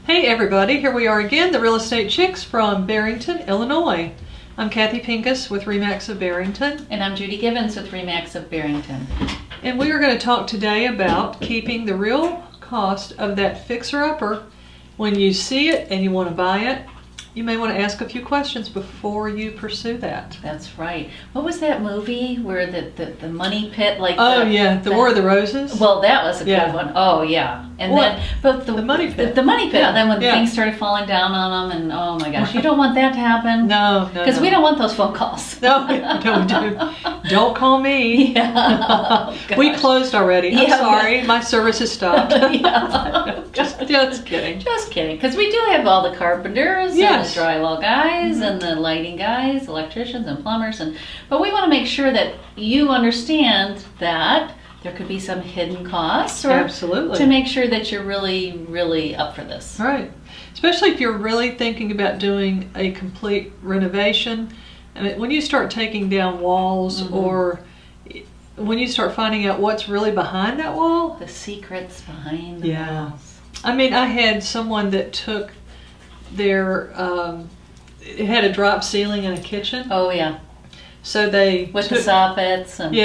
Hey everybody, here we are again, the Real Estate Chicks from Barrington, Illinois. I'm Kathy Pincus with RE/MAX of Barrington. And I'm Judy Gibbons with RE/MAX of Barrington. And we are going to talk today about keeping the real cost of that fixer-upper. When you see it and you want to buy it, you may want to ask a few questions before you pursue that. That's right. What was that movie where the money pit, like the War of the Roses? Well, that was a good one. Oh yeah. And then but the money pit. The money pit. And then when things started falling down on them, and oh my gosh, you don't want that to happen. No. Because we don't want those phone calls. No, we don't. Don't call me. Yeah. Oh, we closed already. I'm sorry, my service has stopped. Just kidding. Just kidding. Because we do have all the carpenters and the drywall guys and the lighting guys, electricians and plumbers, but we want to make sure that you understand that there could be some hidden costs, or absolutely, to make sure that you're really, really up for this. Right. Especially if you're really thinking about doing a complete renovation. I mean, when you start taking down walls, or when you start finding out what's really behind that wall, the secrets behind the walls. I mean, I had someone that took their it had a drop ceiling in a kitchen. Oh yeah. So they the soffits and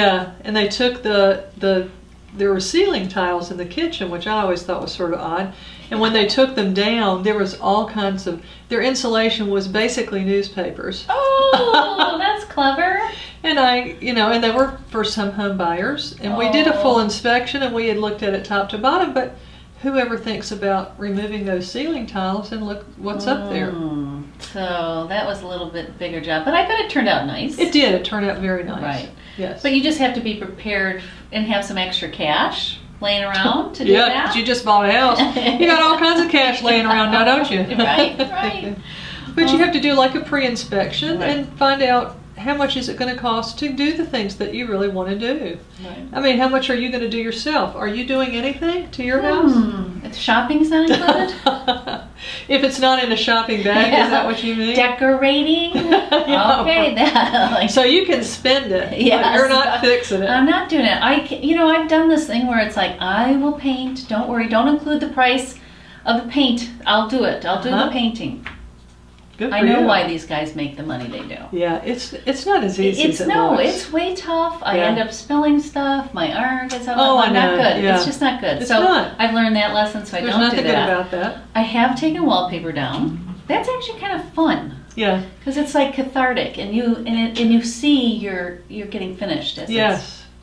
and they took there were ceiling tiles in the kitchen, which I always thought was sort of odd. And when they took them down, there was all kinds of, their insulation was basically newspapers. Oh, that's clever. And and they were first-time home buyers, and we did a full inspection, and we had looked at it top to bottom, but whoever thinks about removing those ceiling tiles and look what's up there. So that was a little bit bigger job, but I bet it turned out nice. It did. It turned out very nice. Right. Yes. But you just have to be prepared and have some extra cash laying around to do that. Yeah, because you just bought a house. You got all kinds of cash laying around now, don't you? Right. But you have to do like a pre-inspection and find out how much is it going to cost to do the things that you really want to do. Right. I mean, how much are you going to do yourself? Are you doing anything to your house? If shopping's not included? If it's not in a shopping bag, is that what you mean? Decorating? Okay, that. So you can spend it, yes, but you're not fixing it. I'm not doing it. I've done this thing where it's like, I will paint, don't worry, don't include the price of the paint. I'll do it. I'll do the painting. Good for I know you. Why these guys make the money they do. Yeah, it's not as easy as it looks. It's way tough. I end up spilling stuff. My art gets out. I know. Not good. Yeah. It's just not good. It's so not. I've learned that lesson, so I don't do that. There's nothing good about that. I have taken wallpaper down. That's actually kind of fun. Yeah. Because it's like cathartic, and you see you're getting finished as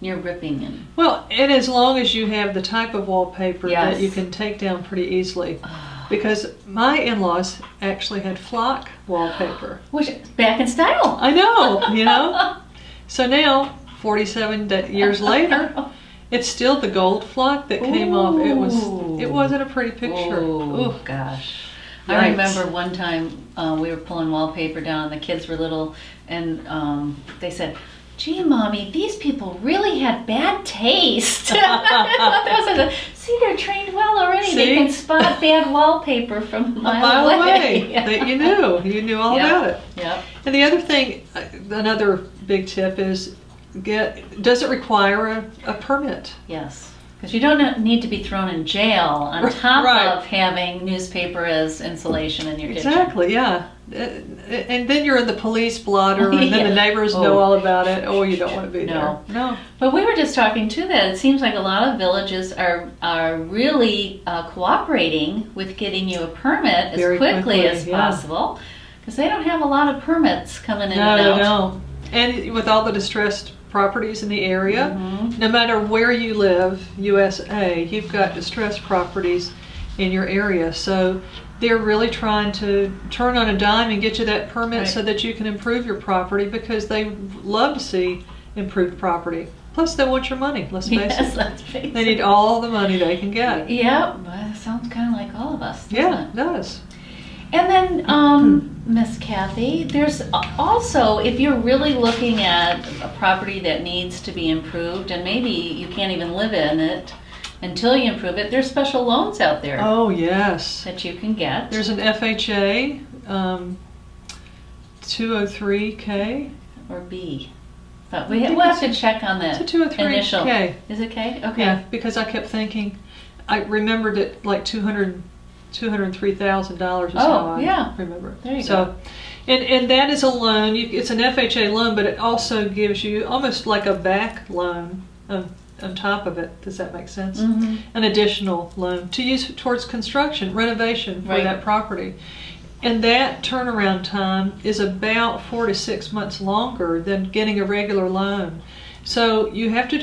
you're ripping and. Well, and as long as you have the type of wallpaper that you can take down pretty easily. Because my in-laws actually had flock wallpaper. Which is back in style. I know, So now, 47 years later, it's still the gold flock that came off. It wasn't a pretty picture. Oh gosh. I remember one time we were pulling wallpaper down, and the kids were little, and they said, "Gee, Mommy, these people really had bad taste." See, they're trained well already. See? They can spot bad wallpaper from a mile away. That you knew all about it. Yeah. And the other thing, another big tip is, does it require a permit? Yes. Because you don't need to be thrown in jail on top of having newspaper as insulation in your kitchen. Exactly, yeah. And then you're in the police blotter, and then the neighbors know all about it. Oh, you don't want to be there. No. But we were just talking too that it seems like a lot of villages are really cooperating with getting you a permit as quickly as possible, because they don't have a lot of permits coming in and out. No. And with all the distressed properties in the area, no matter where you live, USA, you've got distressed properties in your area. So they're really trying to turn on a dime and get you that permit so that you can improve your property, because they love to see improved property. Plus, they want your money, let's face it. Let's face it. They need all the money they can get. Yeah, well, it sounds kind of like all of us, doesn't it does. And then, Miss Kathy, there's also, if you're really looking at a property that needs to be improved, and maybe you can't even live in it until you improve it, there's special loans out there. Oh, yes. That you can get. There's an FHA, 203K. Or B. But we'll have to check on that. It's a 203K. Initial. Is it K? Okay. Yeah, because I kept thinking, I remembered it like 200 $203,000 is Oh, how I yeah. remember. There you so, go. And that is a loan. It's an FHA loan, but it also gives you almost like a back loan on top of it. Does that make sense? Mm-hmm. An additional loan to use towards construction, renovation for Right. that property. And that turnaround time is about 4 to 6 months longer than getting a regular loan. So you have to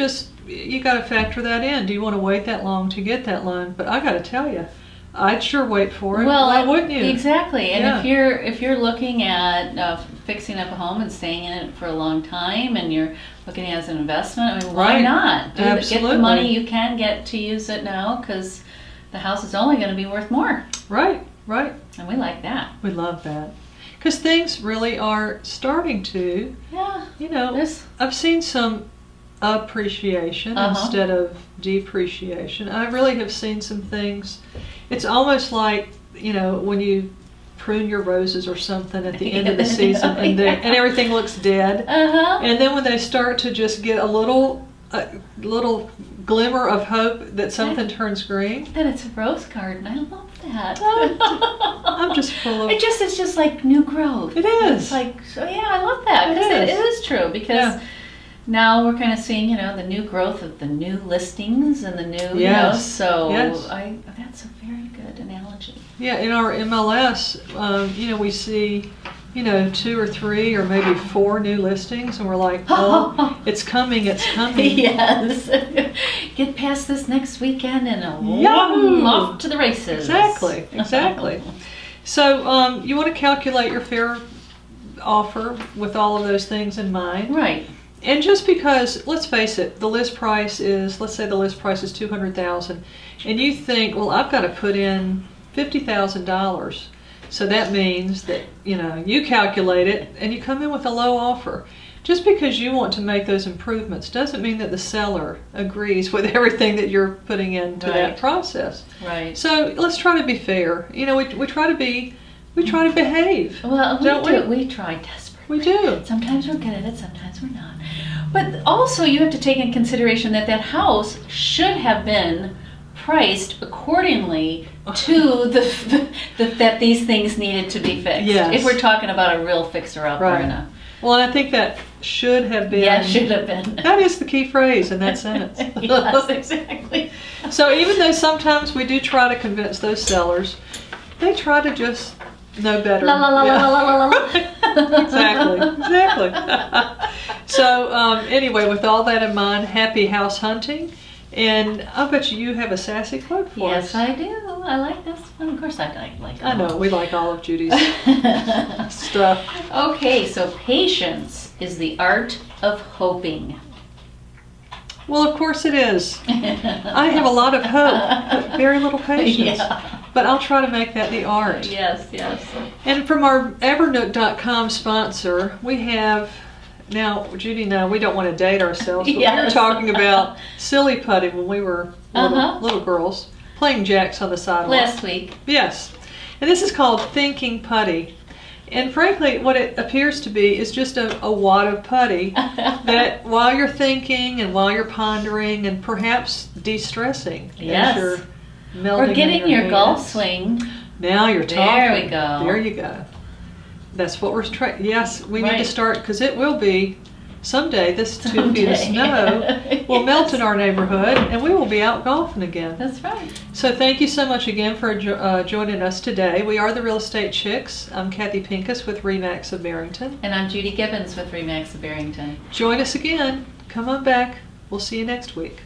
you got to factor that in. Do you want to wait that long to get that loan? But I got to tell you, I'd sure wait for it. Well, why wouldn't you? Exactly. And Yeah. if you're looking at fixing up a home and staying in it for a long time, and you're looking at it as an investment, I mean, why Right. not? Get Absolutely. the money you can get to use it now, because the house is only going to be worth more. Right, right. And we like that. We love that. Because things really are starting to, Yeah. I've seen some appreciation instead of depreciation. I really have seen some things. It's almost like, when you prune your roses or something at the end of the season and everything looks dead. Uh-huh. And then when they start to just get a little glimmer of hope that something turns green. Then it's a rose garden. I love that. I'm just full of... It's just like new growth. It is. It's like, so yeah, I love that. Because it is true. Because now we're kind of seeing, the new growth of the new listings and the new, so Yes. that's a very good analogy. Yeah, in our MLS, we see, 2 or 3 or maybe 4 new listings, and we're like, oh, it's coming, it's coming. Yes. Get past this next weekend and Yahoo! off to the races. Exactly. So you want to calculate your fair offer with all of those things in mind. Right. And just because, let's face it, let's say the list price is $200,000, and you think, well, I've got to put in $50,000. So that means that, you calculate it and you come in with a low offer. Just because you want to make those improvements doesn't mean that the seller agrees with everything that you're putting into that process. Right. So let's try to be fair. We try to behave. Well, we try desperately. We do. Sometimes we're good at it, sometimes we're not. But also you have to take in consideration that house should have been priced accordingly to that these things needed to be fixed. Yes. If we're talking about a real fixer-upper. Right. Well, and I think that should have been. Yeah, should have been. That is the key phrase in that sentence. Yes, exactly. So even though sometimes we do try to convince those sellers, they try to just know better. La la la la la la la. Exactly. So anyway, with all that in mind, happy house hunting. And I'll bet you have a sassy quote for us. Yes, I do. I like this one. Of course I like I know, we like all of Judy's stuff. Okay, so patience is the art of hoping. Well, of course it is. I have a lot of hope, but very little patience. Yeah. But I'll try to make that the art. Yes. And from our Evernote.com sponsor, we have... Now, Judy and I, we don't want to date ourselves, but we were talking about silly putty when we were little girls, playing jacks on the sidewalk. Last week. Yes. And this is called Thinking Putty. And frankly, what it appears to be is just a wad of putty that while you're thinking and while you're pondering and perhaps de-stressing as you're melding Or getting in your golf hands. swing. Now you're talking. There we go. There you go. That's what we're trying. Yes, we need to start, because it will be someday. This 2 feet of snow will melt in our neighborhood, and we will be out golfing again. That's right. So thank you so much again for joining us today. We are the Real Estate Chicks. I'm Kathy Pincus with RE/MAX of Barrington. And I'm Judy Gibbons with RE/MAX of Barrington. Join us again. Come on back. We'll see you next week.